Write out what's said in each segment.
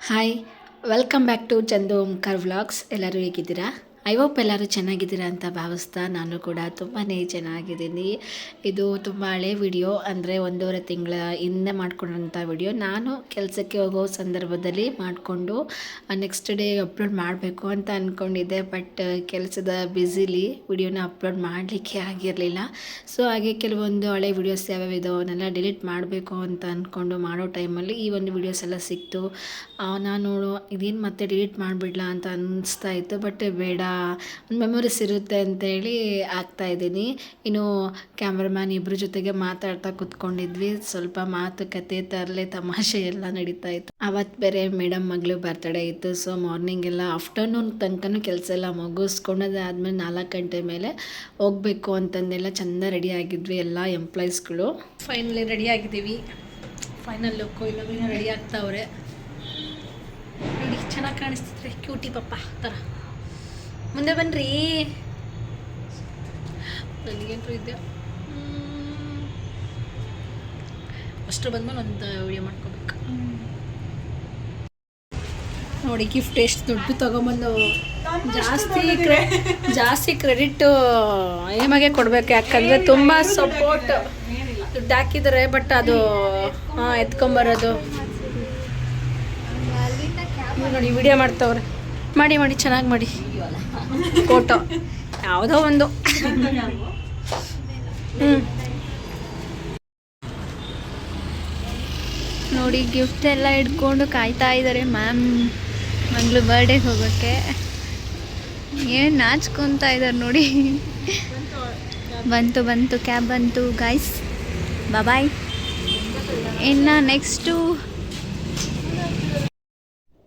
Hi, welcome back to Chandu Omkar vlogs. ಎಲ್ಲರೂ ಹೇಗಿದ್ದೀರಾ? I hope ಎಲ್ಲರೂ ಚೆನ್ನಾಗಿದ್ದೀರಾ ಅಂತ ಭಾವಿಸ್ತಾ ನಾನು ಕೂಡ ತುಂಬಾ ಚೆನ್ನಾಗಿದ್ದೀನಿ. ಇದು ತುಂಬ ಹಳೆ ವಿಡಿಯೋ, ಅಂದರೆ 1.5 ತಿಂಗಳ ಹಿಂದೆ ಮಾಡ್ಕೊಂಡಂಥ ವಿಡಿಯೋ. ನಾನು ಕೆಲಸಕ್ಕೆ ಹೋಗೋ ಸಂದರ್ಭದಲ್ಲಿ ಮಾಡಿಕೊಂಡು ನೆಕ್ಸ್ಟ್ ಡೇ ಅಪ್ಲೋಡ್ ಮಾಡಬೇಕು ಅಂತ ಅಂದ್ಕೊಂಡಿದ್ದೆ. ಬಟ್ ಕೆಲಸದ ಬ್ಯುಸಿಲಿ ವಿಡಿಯೋನ ಅಪ್ಲೋಡ್ ಮಾಡಲಿಕ್ಕೆ ಆಗಿರಲಿಲ್ಲ. ಸೊ ಹಾಗೆ ಕೆಲವೊಂದು ಹಳೆ ವೀಡಿಯೋಸ್ ಯಾವ್ಯಾವಿದೋ ಅವನ್ನೆಲ್ಲ ಡಿಲೀಟ್ ಮಾಡಬೇಕು ಅಂತ ಅಂದ್ಕೊಂಡು ಮಾಡೋ ಟೈಮಲ್ಲಿ ಈ ಒಂದು ವೀಡಿಯೋಸ್ ಎಲ್ಲ ಸಿಕ್ತು. ನಾನು ಇದೇನು ಮತ್ತೆ ಡಿಲೀಟ್ ಮಾಡಿಬಿಡ್ಲಾ ಅಂತ ಅನ್ನಿಸ್ತಾ ಇತ್ತು. ಬಟ್ ಬೇಡ, ಒಂದು ಮೆಮೊರೀಸ್ ಇರುತ್ತೆ ಅಂತೇಳಿ ಇದ್ದೀನಿ. ಇನ್ನು ಕ್ಯಾಮ್ರಾಮ್ಯಾನ್ ಇಬ್ಬರ ಜೊತೆಗೆ ಮಾತಾಡ್ತಾ ಕೂತ್ಕೊಂಡಿದ್ವಿ. ಸ್ವಲ್ಪ ಮಾತುಕತೆ, ತರಲೆ, ತಮಾಷೆ ಎಲ್ಲ ನಡೀತಾ ಇತ್ತು. ಅವತ್ತು ಬೇರೆ ಮೇಡಮ್ ಮಗಳು ಬರ್ತಡೇ ಇತ್ತು. ಸೊ ಮಾರ್ನಿಂಗ್ ಎಲ್ಲ ಆಫ್ಟರ್ನೂನ್ ತನಕನೂ ಕೆಲಸ ಎಲ್ಲ ಮುಗಿಸ್ಕೊಂಡು ಅದಾದಮೇಲೆ 4 ಗಂಟೆ ಮೇಲೆ ಹೋಗಬೇಕು ಅಂತಂದೆಲ್ಲ ಚೆಂದ ರೆಡಿ ಆಗಿದ್ವಿ ಎಲ್ಲ ಎಂಪ್ಲಾಯೀಸ್ಗಳು. ಫೈನಲಿ ರೆಡಿ ಆಗಿದ್ದೀವಿ. ಫೈನಲ್ ಲುಕ್ಕು ಇನ್ನೊಬ್ಬರು ರೆಡಿ ಆಗ್ತಾವ್ರೆ. ನೋಡಿ, ಚೆನ್ನಾಗಿ ಕಾಣಿಸ್ತಿದ್ರೆ ಕ್ಯೂಟಿ ಪಪ್ಪ ಥರ. ಮುಂದೆ ಬನ್ನಿರಿ. ನನಗೇನು ಇದೆ ಅಷ್ಟು ಬಂದ್ಮೇಲೆ ಒಂದು ವಿಡಿಯೋ ಮಾಡ್ಕೋಬೇಕು. ನೋಡಿ, ಗಿಫ್ಟ್ ಎಷ್ಟು ದೊಡ್ಡ ತೊಗೊಂಬಂದು ಜಾಸ್ತಿ ಕ್ರೆಡಿಟ್ ಏಮಾಗೆ ಕೊಡಬೇಕು. ಯಾಕಂದರೆ ತುಂಬ ಸಪೋರ್ಟ್ ದುಡ್ಡು ಹಾಕಿದ್ದಾರೆ. ಬಟ್ ಅದು ಎತ್ಕೊಂಬರೋದು ನೋಡಿ, ವಿಡಿಯೋ ಮಾಡ್ತವ್ರೆ. ಮಾಡಿ ಚೆನ್ನಾಗಿ ಮಾಡಿ ಫೋಟೋ ಯಾವುದೋ ಒಂದು. ನೋಡಿ, ಗಿಫ್ಟ್ ಎಲ್ಲ ಇಟ್ಕೊಂಡು ಕಾಯ್ತಾ ಇದ್ದಾರೆ ಮ್ಯಾಮ್ ಮಂಗ್ಳು ಬರ್ಡೇಗೆ ಹೋಗೋಕ್ಕೆ. ಏನು ನಾಚ್ಕೊತಾ ಇದ್ದಾರೆ ನೋಡಿ. ಬಂತು ಕ್ಯಾಬ್ ಬಂತು ಗಾಯ್ಸ್. ಬಾಯ್. ಇನ್ನು ನೆಕ್ಸ್ಟು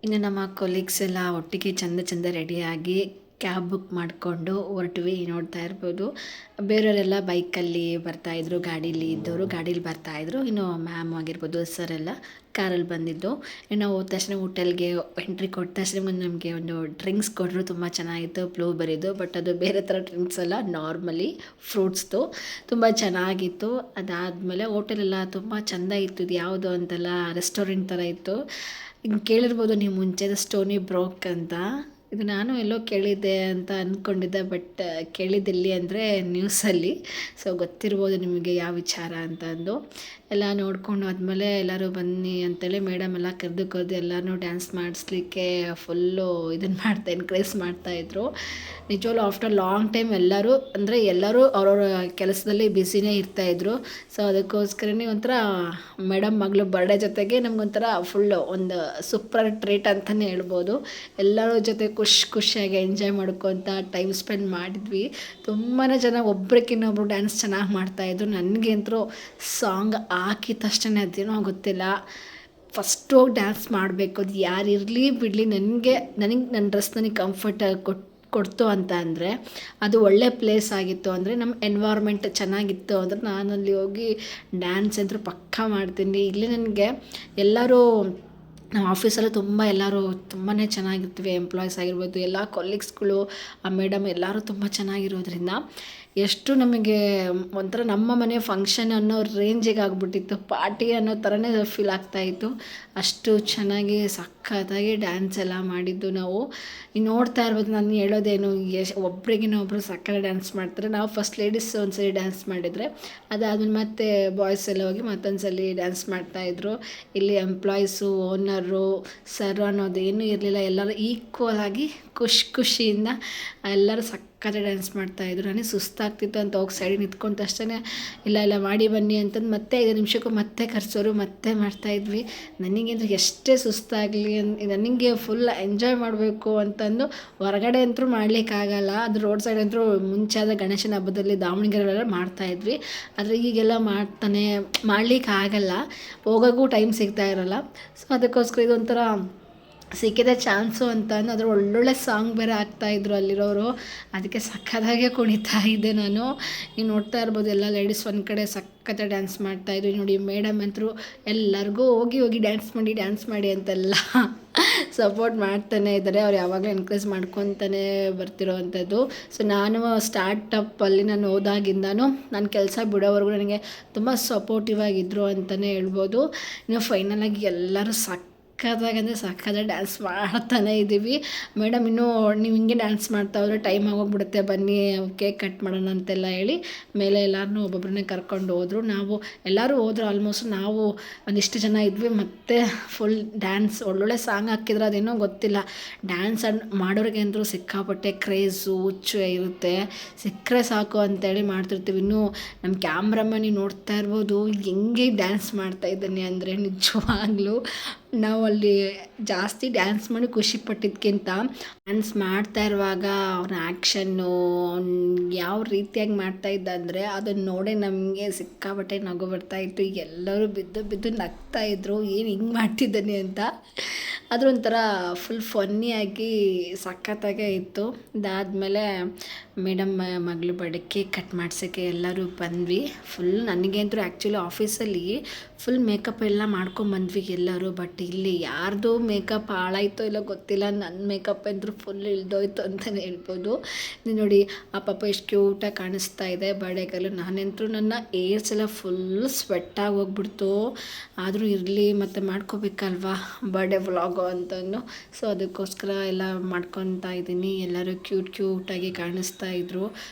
ಇನ್ನು ನಮ್ಮ ಕೊಲೀಗ್ಸ್ ಎಲ್ಲ ಒಟ್ಟಿಗೆ ಚಂದ ರೆಡಿಯಾಗಿ ಕ್ಯಾಬ್ ಬುಕ್ ಮಾಡಿಕೊಂಡು ಹೊರಟ್ವಿ. ನೋಡ್ತಾ ಇರ್ಬೋದು, ಬೇರೆಯವರೆಲ್ಲ ಬೈಕಲ್ಲಿ ಬರ್ತಾಯಿದ್ರು, ಗಾಡೀಲಿ ಇದ್ದವರು ಗಾಡೀಲಿ ಬರ್ತಾಯಿದ್ರು. ಇನ್ನು ಮ್ಯಾಮ್ ಆಗಿರ್ಬೋದು, ಸರ್ ಎಲ್ಲ ಕಾರಲ್ಲಿ ಬಂದಿದ್ದು. ಇನ್ನು ಹೋದ ತಕ್ಷಣ ಹೋಟೆಲ್ಗೆ ಎಂಟ್ರಿ ಕೊಟ್ಟ ತಕ್ಷಣ ನಮಗೆ ಒಂದು ಡ್ರಿಂಕ್ಸ್ ಕೊಟ್ಟರು. ತುಂಬ ಚೆನ್ನಾಗಿತ್ತು, ಬ್ಲೂಬೆರಿದು. ಬಟ್ ಅದು ಬೇರೆ ಥರ ಡ್ರಿಂಕ್ಸ್ ಅಲ್ಲ, ನಾರ್ಮಲಿ ಫ್ರೂಟ್ಸ್ದು. ತುಂಬ ಚೆನ್ನಾಗಿತ್ತು. ಅದಾದಮೇಲೆ ಹೋಟೆಲೆಲ್ಲ ತುಂಬ ಚೆಂದ ಇತ್ತು. ಇದು ಯಾವುದು ಅಂತೆಲ್ಲ ರೆಸ್ಟೋರೆಂಟ್ ಥರ ಇತ್ತು. ಹಿಂಗೆ ಕೇಳಿರ್ಬೋದು ನೀವು ಮುಂಚೆದ ಸ್ಟೋನಿ ಬ್ರೋಕ್ ಅಂತ. ಇದು ನಾನು ಎಲ್ಲೋ ಕೇಳಿದ್ದೆ ಅಂತ ಅಂದ್ಕೊಂಡಿದ್ದೆ. ಬಟ್ ಕೇಳಿದ್ದಿಲ್ಲಿ ಅಂದರೆ ನ್ಯೂಸಲ್ಲಿ. ಸೊ ಗೊತ್ತಿರ್ಬೋದು ನಿಮಗೆ ಯಾವ ವಿಚಾರ ಅಂತಂದು. ಎಲ್ಲ ನೋಡ್ಕೊಂಡು ಆದಮೇಲೆ ಎಲ್ಲರೂ ಬನ್ನಿ ಅಂತೇಳಿ ಮೇಡಮ್ ಎಲ್ಲ ಕರೆದು ಎಲ್ಲರೂ ಡ್ಯಾನ್ಸ್ ಮಾಡಿಸ್ಲಿಕ್ಕೆ ಫುಲ್ಲು ಎನ್ಕರೇಜ್ ಮಾಡ್ತಾಯಿದ್ರು. ನಿಜವಾಗ್ಲೂ ಆಫ್ಟರ್ ಲಾಂಗ್ ಟೈಮ್ ಎಲ್ಲರೂ ಅವ್ರವ್ರ ಕೆಲಸದಲ್ಲಿ ಬ್ಯುಸಿನೇ ಇರ್ತಾಯಿದ್ರು. ಸೊ ಅದಕ್ಕೋಸ್ಕರನೇ ಒಂಥರ ಮೇಡಮ್ ಮಗಳು ಬರ್ಡೇ ಜೊತೆಗೆ ನಮಗೊಂಥರ ಫುಲ್ಲು ಒಂದು ಸೂಪರ್ ಟ್ರೀಟ್ ಅಂತಲೇ ಹೇಳ್ಬೋದು. ಎಲ್ಲರ ಜೊತೆ ಖುಷಿಯಾಗಿ ಎಂಜಾಯ್ ಮಾಡ್ಕೊತ ಟೈಮ್ ಸ್ಪೆಂಡ್ ಮಾಡಿದ್ವಿ. ತುಂಬಾ ಜನ ಒಬ್ರಿಗಿನ್ನೊಬ್ರು ಡ್ಯಾನ್ಸ್ ಚೆನ್ನಾಗಿ ಮಾಡ್ತಾಯಿದ್ರು. ನನಗಂತೂ ಸಾಂಗ್ ಹಾಕಿದ ತಕ್ಷಣ ಅದೇನೋ ಗೊತ್ತಿಲ್ಲ, ಫಸ್ಟ್ ಹೋಗಿ ಡ್ಯಾನ್ಸ್ ಮಾಡಬೇಕು. ಅದು ಯಾರು ಇರಲಿ ಬಿಡಲಿ, ನನಗೆ ನನ್ನ ಡ್ರೆಸ್ ನನಗೆ ಕಂಫರ್ಟ್ ಕೊಡ್ತು ಅಂತ ಅಂದರೆ, ಅದು ಒಳ್ಳೆ ಪ್ಲೇಸ್ ಆಗಿತ್ತು ಅಂದರೆ, ನಮ್ಮ ಎನ್ವೈರ್ಮೆಂಟ್ ಚೆನ್ನಾಗಿತ್ತು ಅಂದರೆ ನಾನಲ್ಲಿ ಹೋಗಿ ಡ್ಯಾನ್ಸ್ ಅಂತೂ ಪಕ್ಕಾ ಮಾಡ್ತೀನಿ. ಇಲ್ಲಿ ನನಗೆ ಎಲ್ಲರೂ ನಮ್ಮ ಆಫೀಸಲ್ಲೂ ಎಲ್ಲರೂ ತುಂಬಾ ಚೆನ್ನಾಗಿರ್ತೀವಿ. ಎಂಪ್ಲಾಯೀಸ್ ಆಗಿರ್ಬೋದು, ಎಲ್ಲ ಕೊಲೀಗ್ಸ್ಗಳು, ಆ ಮೇಡಮ್ ಎಲ್ಲರೂ ತುಂಬ ಚೆನ್ನಾಗಿರೋದ್ರಿಂದ ಎಷ್ಟು ನಮಗೆ ಒಂಥರ ನಮ್ಮ ಮನೆ ಫಂಕ್ಷನ್ ಅನ್ನೋ ರೇಂಜಿಗೆ ಆಗ್ಬಿಟ್ಟಿತ್ತು. ಪಾರ್ಟಿ ಅನ್ನೋ ಥರನೇ ಫೀಲ್ ಆಗ್ತಾಯಿತ್ತು. ಅಷ್ಟು ಚೆನ್ನಾಗಿ ಸಖತ್ತಾಗಿ ಡ್ಯಾನ್ಸ್ ಎಲ್ಲ ಮಾಡಿದ್ದು ನಾವು. ನೀವು ನೋಡ್ತಾ ಇರ್ಬೋದು, ನಾನು ಹೇಳೋದೇನು, ಒಬ್ರಿಗಿನ್ನೊಬ್ರು ಸಕ್ಕರೆ ಡ್ಯಾನ್ಸ್ ಮಾಡ್ತಾರೆ. ನಾವು ಫಸ್ಟ್ ಲೇಡೀಸ್ ಒಂದ್ಸರಿ ಡ್ಯಾನ್ಸ್ ಮಾಡಿದರೆ, ಅದಾದಮೇಲೆ ಮತ್ತೆ ಬಾಯ್ಸ್ ಎಲ್ಲ ಹೋಗಿ ಮತ್ತೊಂದು ಸಲ ಡ್ಯಾನ್ಸ್ ಮಾಡ್ತಾಯಿದ್ರು. ಇಲ್ಲಿ ಎಂಪ್ಲಾಯೀಸು, ಓನರು, ಸರ್ ಅನ್ನೋದೇನೂ ಇರಲಿಲ್ಲ. ಎಲ್ಲರೂ ಈಕ್ವಲ್ ಆಗಿ ಖುಷಿಯಿಂದ ಎಲ್ಲರೂ ಸಕ್ಕರೆ ಡ್ಯಾನ್ಸ್ ಮಾಡ್ತಾಯಿದ್ರು. ನನಗೆ ಸುಸ್ತಾಗ್ತಿತ್ತು ಅಂತ ಹೋಗಿ ಸೈಡಿಗೆ ನಿಂತ್ಕೊಂಡ ತಕ್ಷಣ ಇಲ್ಲ ಮಾಡಿ ಬನ್ನಿ ಅಂತಂದು ಮತ್ತೆ 5 ನಿಮಿಷಕ್ಕೂ ಮತ್ತೆ ಕರೆಸೋರು, ಮತ್ತೆ ಮಾಡ್ತಾಯಿದ್ವಿ. ನನಗಂತೂ ಎಷ್ಟೇ ಸುಸ್ತಾಗಲಿ ನನಗೆ ಫುಲ್ ಎಂಜಾಯ್ ಮಾಡಬೇಕು ಅಂತಂದು ಹೊರಗಡೆ ಅಂತೂ ಮಾಡಲಿಕ್ಕಾಗಲ್ಲ. ಅದು ರೋಡ್ ಸೈಡ್ ಅಂತೂ ಮುಂಚೆ ಆದ ಗಣೇಶನ ಹಬ್ಬದಲ್ಲಿ ದಾವಣಗೆರೆಲ್ಲ ಮಾಡ್ತಾಯಿದ್ವಿ. ಆದರೆ ಈಗೆಲ್ಲ ಮಾಡಲಿಕ್ಕಾಗಲ್ಲ, ಹೋಗೋಕ್ಕೂ ಟೈಮ್ ಸಿಗ್ತಾ ಇರೋಲ್ಲ. ಸೊ ಅದಕ್ಕೋಸ್ಕರ ಇದೊಂಥರ ಸಿಕ್ಕಿದೆ ಚಾನ್ಸು ಅಂತ ಅದ್ರ ಒಳ್ಳೊಳ್ಳೆ ಸಾಂಗ್ ಬೇರೆ ಹಾಕ್ತಾಯಿದ್ರು ಅಲ್ಲಿರೋರು. ಅದಕ್ಕೆ ಸಕ್ಕತ್ತಾಗೆ ಕುಣಿತಾ ಇದ್ದೆ ನಾನು. ನೀವು ನೋಡ್ತಾ ಇರ್ಬೋದು, ಎಲ್ಲ ಲೇಡೀಸ್ ಒಂದು ಕಡೆ ಸಕ್ಕತ್ತ ಡ್ಯಾನ್ಸ್ ಮಾಡ್ತಾಯಿದ್ರು. ನೋಡಿ, ಮೇಡಮ್ ಅಂತರೂ ಎಲ್ಲರಿಗೂ ಹೋಗಿ ಡ್ಯಾನ್ಸ್ ಮಾಡಿ ಅಂತೆಲ್ಲ ಸಪೋರ್ಟ್ ಮಾಡ್ತಾನೆ ಇದ್ದಾರೆ. ಅವ್ರು ಯಾವಾಗಲೂ ಎನ್ಕರೇಜ್ ಮಾಡ್ಕೊತಾನೆ ಬರ್ತಿರೋ ಅಂಥದ್ದು. ಸೊ ನಾನು ಸ್ಟಾರ್ಟಪ್ಪಲ್ಲಿ ನಾನು ಹೋದಾಗಿಂದನೂ ನನ್ನ ಕೆಲಸ ಬಿಡೋವರೆಗೂ ನನಗೆ ತುಂಬ ಸಪೋರ್ಟಿವ್ ಆಗಿದ್ದರು ಅಂತಲೇ ಹೇಳ್ಬೋದು. ಇನ್ನು ಫೈನಲಾಗಿ ಎಲ್ಲರೂ ಸಕ್ಕತ್ತಾಗಂದರೆ ಸಕ್ಕತ್ತಾಗಿ ಡ್ಯಾನ್ಸ್ ಮಾಡ್ತಾನೆ ಇದ್ದೀವಿ. ಮೇಡಮ್ ಇನ್ನೂ ನೀವು ಹಿಂಗೆ ಡ್ಯಾನ್ಸ್ ಮಾಡ್ತಾ ಹೋದರೆ ಟೈಮ್ ಆಗೋಗ್ಬಿಡುತ್ತೆ, ಬನ್ನಿ ಕೇಕ್ ಕಟ್ ಮಾಡೋಣ ಅಂತೆಲ್ಲ ಹೇಳಿ ಮೇಲೆ ಎಲ್ಲರನ್ನೂ ಒಬ್ಬೊಬ್ಬರನ್ನೇ ಕರ್ಕೊಂಡು ಹೋದರು. ನಾವು ಎಲ್ಲರೂ ಹೋದ್ರು ಆಲ್ಮೋಸ್ಟ್. ನಾವು ಒಂದಿಷ್ಟು ಜನ ಇದ್ವಿ. ಮತ್ತು ಫುಲ್ ಡ್ಯಾನ್ಸ್ ಒಳ್ಳೊಳ್ಳೆ ಸಾಂಗ್ ಹಾಕಿದ್ರೆ ಅದೇನೋ ಗೊತ್ತಿಲ್ಲ, ಡ್ಯಾನ್ಸ್ ಮಾಡೋರಿಗೆ ಅಂದರೂ ಸಿಕ್ಕಾಪಟ್ಟೆ ಕ್ರೇಜು ಹುಚ್ಚು ಇರುತ್ತೆ. ಸಿಕ್ಕರೆ ಸಾಕು ಅಂತೇಳಿ ಮಾಡ್ತಿರ್ತೀವಿ. ಇನ್ನೂ ನಮ್ಮ ಕ್ಯಾಮ್ರಾಮನ್ ನೀವು ನೋಡ್ತಾ ಇರ್ಬೋದು ಹೆಂಗೆ ಡ್ಯಾನ್ಸ್ ಮಾಡ್ತಾಯಿದ್ದಾನೆ ಅಂದರೆ ನಿಜವಾಗ್ಲೂ ನಾವು ಅಲ್ಲಿ ಜಾಸ್ತಿ ಡ್ಯಾನ್ಸ್ ಮಾಡಿ ಖುಷಿ ಪಟ್ಟಿದ್ದಕ್ಕಿಂತ ಡ್ಯಾನ್ಸ್ ಮಾಡ್ತಾ ಇರುವಾಗ ಅವನ ಆ್ಯಕ್ಷನ್ನು ಯಾವ ರೀತಿಯಾಗಿ ಮಾಡ್ತಾಯಿದ್ದ ಅಂದರೆ ಅದನ್ನು ನೋಡೇ ನಮಗೆ ಸಿಕ್ಕಾಪಟ್ಟೆ ನಗು ಬರ್ತಾಯಿತ್ತು. ಎಲ್ಲರೂ ಬಿದ್ದು ಬಿದ್ದು ನಗ್ತಾಯಿದ್ರು, ಏನು ಹಿಂಗೆ ಮಾಡ್ತಿದ್ದಾನೆ ಅಂತ. ಅದ್ರ ಒಂಥರ ಫುಲ್ ಫನ್ನಿಯಾಗಿ ಸಖತ್ತಾಗೇ ಇತ್ತು. ಅದಾದಮೇಲೆ ಮೇಡಮ್ ಮಗಳು ಬರ್ಡೇ ಕೇಕ್ ಕಟ್ ಮಾಡ್ಸೋಕ್ಕೆ ಎಲ್ಲರೂ ಬಂದ್ವಿ. ಫುಲ್ ನನಗಂತೂ ಆ್ಯಕ್ಚುಲಿ ಆಫೀಸಲ್ಲಿ ಫುಲ್ ಮೇಕಪ್ ಎಲ್ಲ ಮಾಡ್ಕೊಂಬಂದ್ವಿ ಎಲ್ಲರೂ. ಬಟ್ ಇಲ್ಲಿ ಯಾರ್ದು ಮೇಕಪ್ ಹಾಳಾಯಿತೋ ಇಲ್ಲ ಗೊತ್ತಿಲ್ಲ, ನನ್ನ ಮೇಕಪ್ ಅಂದರೂ ಫುಲ್ ಇಳ್ದೋಯ್ತು ಅಂತಲೇ ಹೇಳ್ಬೋದು. ನೀವು ನೋಡಿ ಆ ಪಾಪ ಎಷ್ಟು ಕ್ಯೂಟಾಗಿ ಕಾಣಿಸ್ತಾ ಇದೆ ಬರ್ಡೇಗಲ್ಲೂ. ನಾನಂತೂ ನನ್ನ ಏರ್ಸ್ ಎಲ್ಲ ಫುಲ್ ಸ್ವೆಟ್ಟಾಗಿ ಹೋಗ್ಬಿಡ್ತು. ಆದರೂ ಇರಲಿ ಮತ್ತು ಮಾಡ್ಕೋಬೇಕಲ್ವಾ ಬರ್ಡೇ ವ್ಲಾಗು ಅಂತಂದು. ಸೊ ಅದಕ್ಕೋಸ್ಕರ ಎಲ್ಲ ಮಾಡ್ಕೊತಾ ಇದ್ದೀನಿ. ಎಲ್ಲರೂ ಕ್ಯೂಟಾಗಿ ಕಾಣಿಸ್ತಾ ಇದ್ರು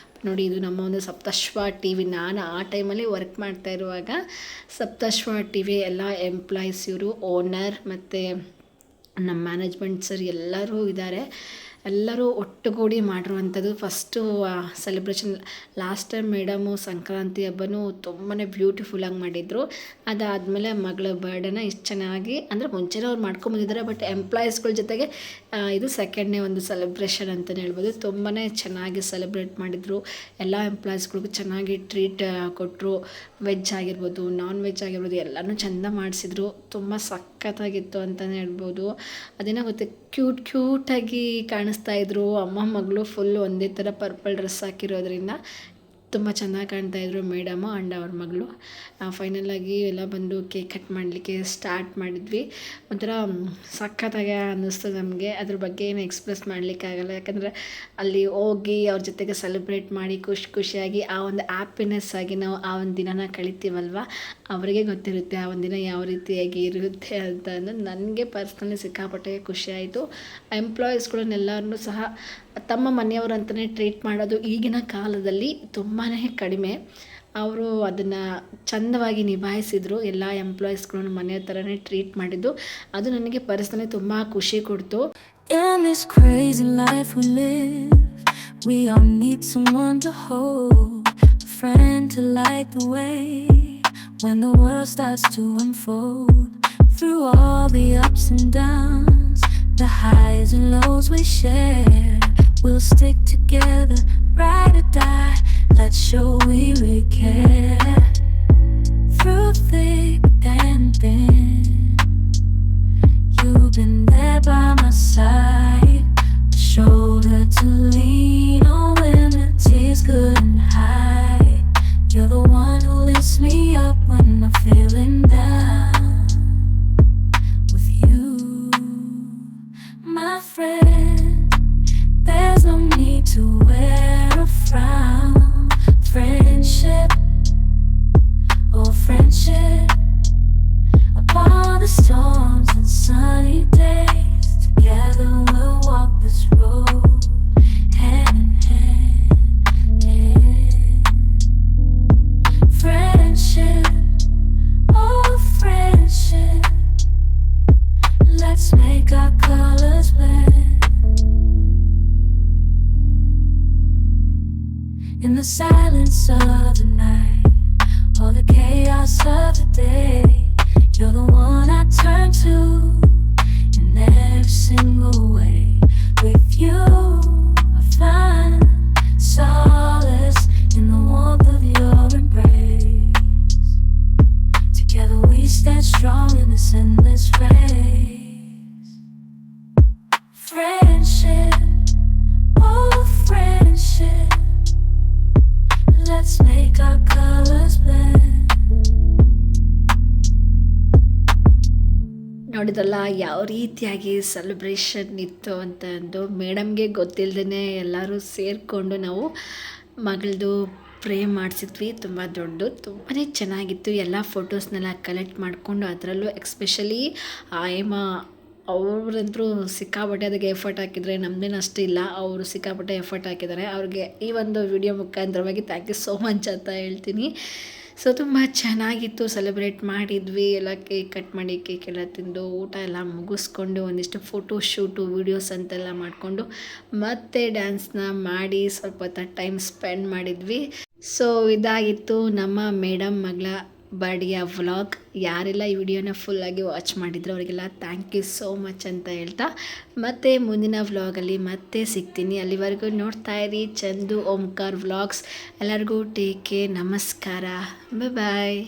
ನೋಡಿ. ಇದು ನಮ್ಮ ಒಂದು ಸಪ್ತಶ್ವ ಟಿ ವಿ. ನಾನು ಆ ಟೈಮಲ್ಲಿ ವರ್ಕ್ ಮಾಡ್ತಾ ಇರುವಾಗ ಸಪ್ತಶ್ವ ಟಿ ವಿ ಎಲ್ಲ ಎಂಪ್ಲಾಯೀಸ್, ಇವರು ಓನರ್ ಮತ್ತು ನಮ್ಮ ಮ್ಯಾನೇಜ್ಮೆಂಟ್ ಸರ್ ಎಲ್ಲರೂ ಇದ್ದಾರೆ. ಎಲ್ಲರೂ ಒಟ್ಟುಗೂಡಿ ಮಾಡಿರುವಂಥದ್ದು first celebration. Last time madam Sankranti ಹಬ್ಬನೂ ತುಂಬಾ ಬ್ಯೂಟಿಫುಲ್ಲಾಗಿ ಮಾಡಿದರು. ಅದಾದಮೇಲೆ ಮಗಳ ಬರ್ಡೇನ ಇಷ್ಟು ಚೆನ್ನಾಗಿ ಅಂದರೆ ಮುಂಚೆನೇ ಅವ್ರು ಮಾಡ್ಕೊಂಬಂದಿದ್ದಾರೆ. ಬಟ್ ಎಂಪ್ಲಾಯೀಸ್ಗಳ ಜೊತೆಗೆ ಇದು ಸೆಕೆಂಡ್ನೇ ಒಂದು ಸೆಲೆಬ್ರೇಷನ್ ಅಂತಲೇ ಹೇಳ್ಬೋದು. ತುಂಬಾ ಚೆನ್ನಾಗಿ ಸೆಲೆಬ್ರೇಟ್ ಮಾಡಿದರು. ಎಲ್ಲ ಎಂಪ್ಲಾಯೀಸ್ಗಳಿಗೂ ಚೆನ್ನಾಗಿ ಟ್ರೀಟ್ ಕೊಟ್ಟರು. ವೆಜ್ ಆಗಿರ್ಬೋದು, ನಾನ್ ವೆಜ್ ಆಗಿರ್ಬೋದು ಎಲ್ಲನೂ ಚೆಂದ ಮಾಡಿಸಿದ್ರು. ತುಂಬ ಸಖತ್ತಾಗಿತ್ತು ಅಂತಲೇ ಹೇಳ್ಬೋದು. ಅದೇನೋ ಗೊತ್ತೆ ಕ್ಯೂಟಾಗಿ ಕಾಣಿಸ್ತಾ ಇದ್ರು. ಅಮ್ಮ ಮಗಳು ಫುಲ್ ಒಂದೇ ಥರ ಪರ್ಪಲ್ ಡ್ರೆಸ್ ಹಾಕಿರೋದ್ರಿಂದ ತುಂಬ ಚೆನ್ನಾಗಿ ಕಾಣ್ತಾಯಿದ್ರು ಮೇಡಮು ಆ್ಯಂಡ್ ಅವ್ರ ಮಗಳು. ಫೈನಲಾಗಿ ಎಲ್ಲ ಬಂದು ಕೇಕ್ ಕಟ್ ಮಾಡಲಿಕ್ಕೆ ಸ್ಟಾರ್ಟ್ ಮಾಡಿದ್ವಿ. ಒಂಥರ ಸಖತ್ತಾಗಿ ಅನ್ನಿಸ್ತು ನಮಗೆ. ಅದ್ರ ಬಗ್ಗೆ ಏನು ಎಕ್ಸ್ಪ್ರೆಸ್ ಮಾಡಲಿಕ್ಕಾಗಲ್ಲ, ಯಾಕಂದರೆ ಅಲ್ಲಿ ಹೋಗಿ ಅವ್ರ ಜೊತೆಗೆ ಸೆಲೆಬ್ರೇಟ್ ಮಾಡಿ ಖುಷಿಯಾಗಿ ಆ ಒಂದು ಹ್ಯಾಪಿನೆಸ್ ಆಗಿ ನಾವು ಆ ಒಂದು ದಿನನ ಕಳಿತೀವಲ್ವ, ಅವರಿಗೆ ಗೊತ್ತಿರುತ್ತೆ ಆ ಒಂದು ದಿನ ಯಾವ ರೀತಿಯಾಗಿ ಇರುತ್ತೆ ಅಂತ. ನನಗೆ ಪರ್ಸ್ನಲಿ ಸಿಕ್ಕಾಪಟ್ಟೆ ಖುಷಿಯಾಯಿತು. ಎಂಪ್ಲಾಯೀಸ್ಗಳನ್ನೆಲ್ಲರನ್ನೂ ಸಹ ತಮ್ಮ ಮನೆಯವರು ಅಂತಲೇ ಟ್ರೀಟ್ ಮಾಡೋದು ಈಗಿನ ಕಾಲದಲ್ಲಿ ತುಂಬಾ ಕಡಿಮೆ. ಅವರು ಅದನ್ನು ಚಂದವಾಗಿ ನಿಭಾಯಿಸಿದರು. ಎಲ್ಲ ಎಂಪ್ಲಾಯೀಸ್ಗಳನ್ನು ಮನೆಯ ಥರನೇ ಟ್ರೀಟ್ ಮಾಡಿದ್ದು ಅದು ನನಗೆ ಪರ್ಸನಲಿ ತುಂಬ ಖುಷಿ ಕೊಡ್ತು. In this crazy life we live, we all need someone to hold, a friend to light the way when the world starts to unfold. Through all the ups and downs, the highs and lows we share, we'll stick together, ride or die, let's show we really care. Through thick and thin, you've been there by my side, a shoulder to lean on when the tears couldn't hide. You're the one who lifts me up when I'm feeling down. With you, my friend, there's no need to wear a frown. Friendship, oh friendship, upon the storms and sunny days, together we'll walk this road, hand in hand, yeah. Friendship, oh friendship, let's make our colors blend. In the silence of the night, all the chaos of the day, you're the one I turn to in every single way. With you, I find solace in the warmth of your embrace. Together we stand strong in this endless race. Friendship, oh friendship, let's make our colors blend. ನೋಡಿದ್ರಲ್ಲ ಯಾವ ರೀತಿಯಾಗಿ celebration ಇತ್ತು ಅಂತಂದು. ಮೇಡಮ್ಗೆ ಗೊತ್ತಿಲ್ಲದೇ ಎಲ್ಲರೂ ಸೇರಿಕೊಂಡು ನಾವು ಮಗಳದು frame ಮಾಡಿಸಿದ್ವಿ. ತುಂಬ ತುಂಬಾ ಚೆನ್ನಾಗಿತ್ತು. ಎಲ್ಲ ಫೋಟೋಸ್ನೆಲ್ಲ ಕಲೆಕ್ಟ್ ಮಾಡಿಕೊಂಡು ಅದರಲ್ಲೂ ಎಕ್ಸ್ಪೆಷಲಿ ಆಯಮ್ಮ ಅವ್ರಂತರೂ ಸಿಕ್ಕಾಪಟ್ಟೆ ಅದಕ್ಕೆ ಎಫರ್ಟ್ ಹಾಕಿದರೆ ನಮ್ಮದೇನು ಅಷ್ಟಿಲ್ಲ, ಅವರು ಸಿಕ್ಕಾಪಟ್ಟೆ ಎಫರ್ಟ್ ಹಾಕಿದ್ದಾರೆ. ಅವ್ರಿಗೆ ಈ ಒಂದು ವಿಡಿಯೋ ಮುಖಾಂತರವಾಗಿ ಥ್ಯಾಂಕ್ ಯು ಸೋ ಮಚ್ ಅಂತ ಹೇಳ್ತೀನಿ. ಸೊ ತುಂಬ ಚೆನ್ನಾಗಿತ್ತು, ಸೆಲೆಬ್ರೇಟ್ ಮಾಡಿದ್ವಿ, ಎಲ್ಲ ಕೇಕ್ ಕಟ್ ಮಾಡಿ ಕೇಕ್ ಎಲ್ಲ ತಿಂದು ಊಟ ಎಲ್ಲ ಮುಗಿಸ್ಕೊಂಡು ಒಂದಿಷ್ಟು ಫೋಟೋ ಶೂಟು ವೀಡಿಯೋಸ್ ಅಂತೆಲ್ಲ ಮಾಡಿಕೊಂಡು ಮತ್ತೆ ಡ್ಯಾನ್ಸ್ನ ಮಾಡಿ ಸ್ವಲ್ಪ ಹೊತ್ತು ಟೈಮ್ ಸ್ಪೆಂಡ್ ಮಾಡಿದ್ವಿ. ಸೊ ಇದಾಗಿತ್ತು ನಮ್ಮ ಮೇಡಮ್ ಮಗಳ ಬರ್ಡಿಯ ವ್ಲಾಗ್. ಯಾರೆಲ್ಲ ಈ ವಿಡಿಯೋನ ಫುಲ್ಲಾಗಿ ವಾಚ್ ಮಾಡಿದ್ರು ಅವರಿಗೆಲ್ಲ ಥ್ಯಾಂಕ್ ಯು ಸೋ ಮಚ್ ಅಂತ ಹೇಳ್ತಾ ಮತ್ತೆ ಮುಂದಿನ ವ್ಲಾಗಲ್ಲಿ ಮತ್ತೆ ಸಿಗ್ತೀನಿ. ಅಲ್ಲಿವರೆಗೂ ನೋಡ್ತಾ ಇರಿ ಚಂದು ಓಂಕಾರ್ ವ್ಲಾಗ್ಸ್. ಎಲ್ಲರಿಗೂ ಟೇಕ್ ಕೇರ್, ನಮಸ್ಕಾರ, ಬಾಯ್.